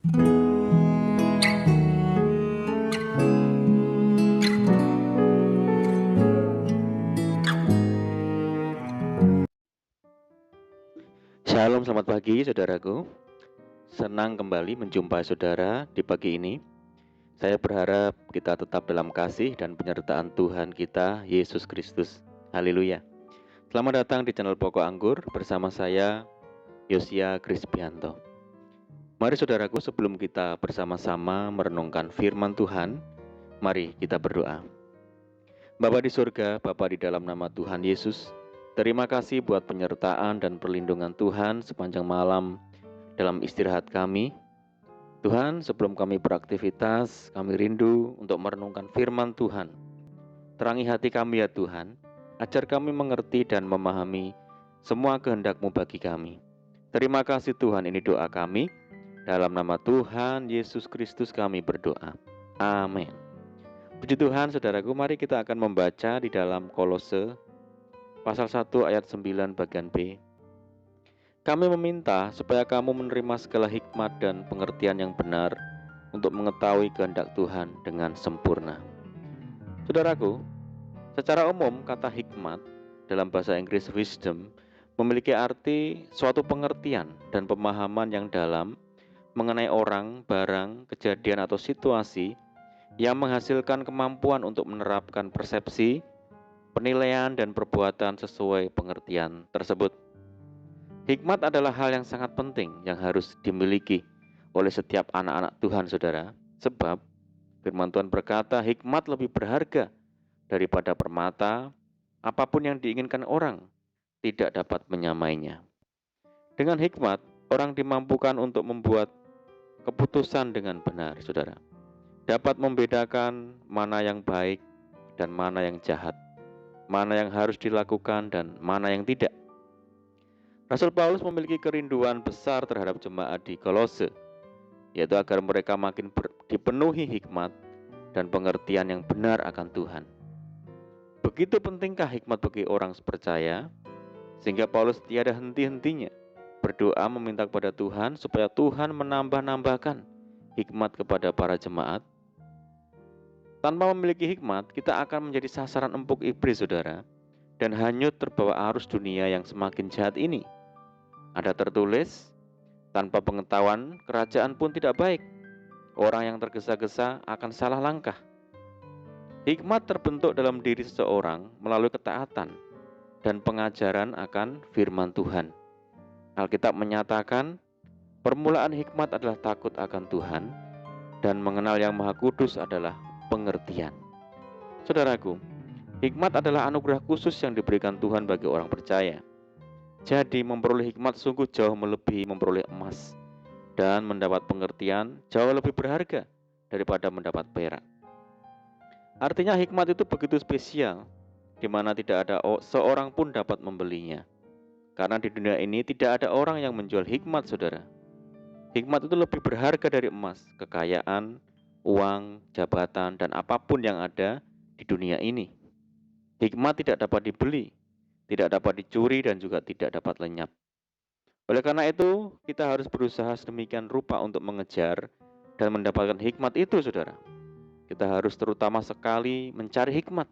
Shalom, selamat pagi saudaraku. Senang kembali menjumpai saudara di pagi ini. Saya berharap kita tetap dalam kasih dan penyertaan Tuhan kita, Yesus Kristus. Haleluya. Selamat datang di channel Pokok Anggur bersama saya, Yosia Krispianto. Mari saudaraku, sebelum kita bersama-sama merenungkan firman Tuhan, mari kita berdoa. Bapa di surga, Bapa di dalam nama Tuhan Yesus, terima kasih buat penyertaan dan perlindungan Tuhan sepanjang malam dalam istirahat kami. Tuhan, sebelum kami beraktivitas, kami rindu untuk merenungkan firman Tuhan. Terangi hati kami ya Tuhan, ajar kami mengerti dan memahami semua kehendak-Mu bagi kami. Terima kasih Tuhan, ini doa kami. Dalam nama Tuhan Yesus Kristus kami berdoa. Amin. Puji Tuhan, saudaraku, mari kita akan membaca di dalam Kolose pasal 1 ayat 9 bagian B. Kami meminta supaya kamu menerima segala hikmat dan pengertian yang benar untuk mengetahui kehendak Tuhan dengan sempurna. Saudaraku, secara umum kata hikmat dalam bahasa Inggris wisdom memiliki arti suatu pengertian dan pemahaman yang dalam mengenai orang, barang, kejadian atau situasi yang menghasilkan kemampuan untuk menerapkan persepsi, penilaian dan perbuatan sesuai pengertian tersebut. Hikmat adalah hal yang sangat penting yang harus dimiliki oleh setiap anak-anak Tuhan, saudara. Sebab firman Tuhan berkata, hikmat lebih berharga daripada permata, apapun yang diinginkan orang tidak dapat menyamainya. Dengan hikmat, orang dimampukan untuk membuat keputusan dengan benar, saudara. Dapat membedakan mana yang baik dan mana yang jahat, mana yang harus dilakukan dan mana yang tidak. Rasul Paulus memiliki kerinduan besar terhadap jemaat di Kolose, yaitu agar mereka makin dipenuhi hikmat dan pengertian yang benar akan Tuhan. Begitu pentingkah hikmat bagi orang percaya, sehingga Paulus tiada henti-hentinya berdoa meminta kepada Tuhan supaya Tuhan menambah-nambahkan hikmat kepada para jemaat. Tanpa memiliki hikmat, kita akan menjadi sasaran empuk iblis, saudara, dan hanyut terbawa arus dunia yang semakin jahat ini. Ada tertulis, tanpa pengetahuan, kerajaan pun tidak baik. Orang yang tergesa-gesa akan salah langkah. Hikmat terbentuk dalam diri seseorang melalui ketaatan dan pengajaran akan firman Tuhan. Alkitab menyatakan, permulaan hikmat adalah takut akan Tuhan, dan mengenal yang Maha Kudus adalah pengertian. Saudaraku, hikmat adalah anugerah khusus yang diberikan Tuhan bagi orang percaya. Jadi memperoleh hikmat sungguh jauh melebihi memperoleh emas, dan mendapat pengertian jauh lebih berharga daripada mendapat perak. Artinya hikmat itu begitu spesial, di mana tidak ada seorang pun dapat membelinya. Karena di dunia ini tidak ada orang yang menjual hikmat, saudara. Hikmat itu lebih berharga dari emas, kekayaan, uang, jabatan, dan apapun yang ada di dunia ini. Hikmat tidak dapat dibeli, tidak dapat dicuri, dan juga tidak dapat lenyap. Oleh karena itu, kita harus berusaha sedemikian rupa untuk mengejar dan mendapatkan hikmat itu, saudara. Kita harus terutama sekali mencari hikmat.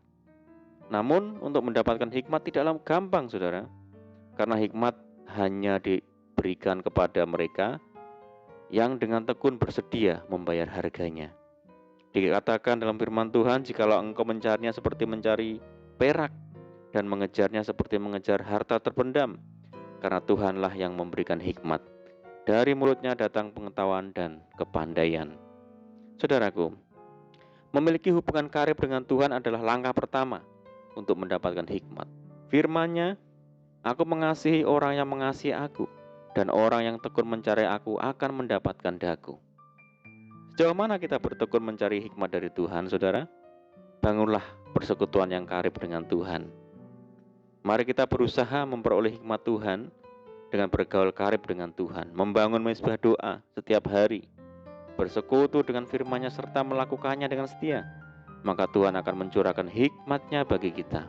Namun, untuk mendapatkan hikmat tidaklah gampang, saudara. Karena hikmat hanya diberikan kepada mereka yang dengan tekun bersedia membayar harganya. Dikatakan dalam firman Tuhan, jikalau engkau mencarinya seperti mencari perak dan mengejarnya seperti mengejar harta terpendam, karena Tuhanlah yang memberikan hikmat. Dari mulutnya datang pengetahuan dan kepandaian. Saudaraku, memiliki hubungan karib dengan Tuhan adalah langkah pertama untuk mendapatkan hikmat. Firman-Nya, aku mengasihi orang yang mengasihi aku, dan orang yang tekun mencari aku akan mendapatkan daku. Sejauh mana kita bertekun mencari hikmat dari Tuhan, saudara? Bangunlah persekutuan yang karib dengan Tuhan. Mari kita berusaha memperoleh hikmat Tuhan dengan bergaul karib dengan Tuhan, membangun mezbah doa setiap hari, bersekutu dengan firman-Nya serta melakukannya dengan setia. Maka Tuhan akan mencurahkan hikmat-Nya bagi kita,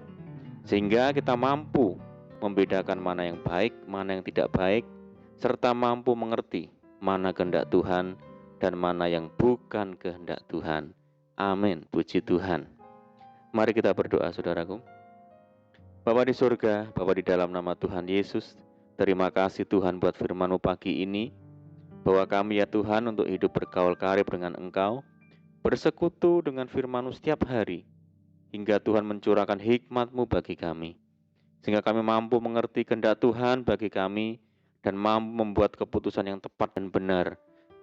sehingga kita mampu membedakan mana yang baik, mana yang tidak baik, serta mampu mengerti mana kehendak Tuhan dan mana yang bukan kehendak Tuhan. Amin. Puji Tuhan. Mari kita berdoa, saudaraku. Bapa di surga, Bapa di dalam nama Tuhan Yesus, terima kasih Tuhan buat firman-Mu pagi ini, bahwa kami ya Tuhan untuk hidup bergaul karib dengan Engkau, bersekutu dengan firman-Mu setiap hari, hingga Tuhan mencurahkan hikmat-Mu bagi kami, sehingga kami mampu mengerti kehendak Tuhan bagi kami, dan mampu membuat keputusan yang tepat dan benar,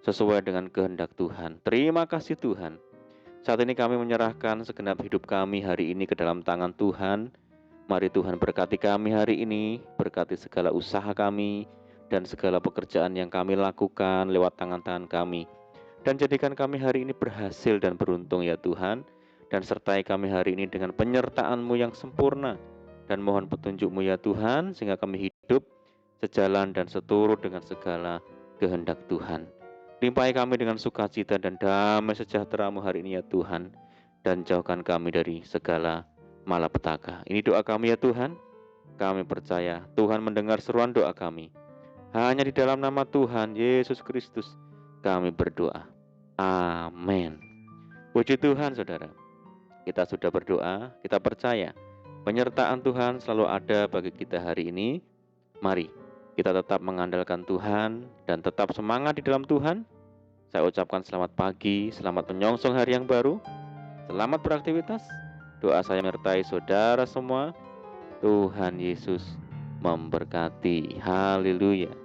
sesuai dengan kehendak Tuhan. Terima kasih Tuhan. Saat ini kami menyerahkan segenap hidup kami hari ini ke dalam tangan Tuhan. Mari Tuhan berkati kami hari ini, berkati segala usaha kami, dan segala pekerjaan yang kami lakukan lewat tangan-tangan kami. Dan jadikan kami hari ini berhasil dan beruntung ya Tuhan, dan sertai kami hari ini dengan penyertaan-Mu yang sempurna, dan mohon petunjuk-Mu ya Tuhan, sehingga kami hidup sejalan dan seturut dengan segala kehendak Tuhan. Limpahi kami dengan sukacita dan damai sejahtera-Mu hari ini ya Tuhan, dan jauhkan kami dari segala malapetaka. Ini doa kami ya Tuhan. Kami percaya Tuhan mendengar seruan doa kami. Hanya di dalam nama Tuhan Yesus Kristus kami berdoa. Amin. Puji Tuhan saudara. Kita sudah berdoa, kita percaya penyertaan Tuhan selalu ada bagi kita hari ini. Mari kita tetap mengandalkan Tuhan dan tetap semangat di dalam Tuhan. Saya ucapkan selamat pagi, selamat menyongsong hari yang baru. Selamat beraktivitas. Doa saya menyertai saudara semua. Tuhan Yesus memberkati. Haleluya.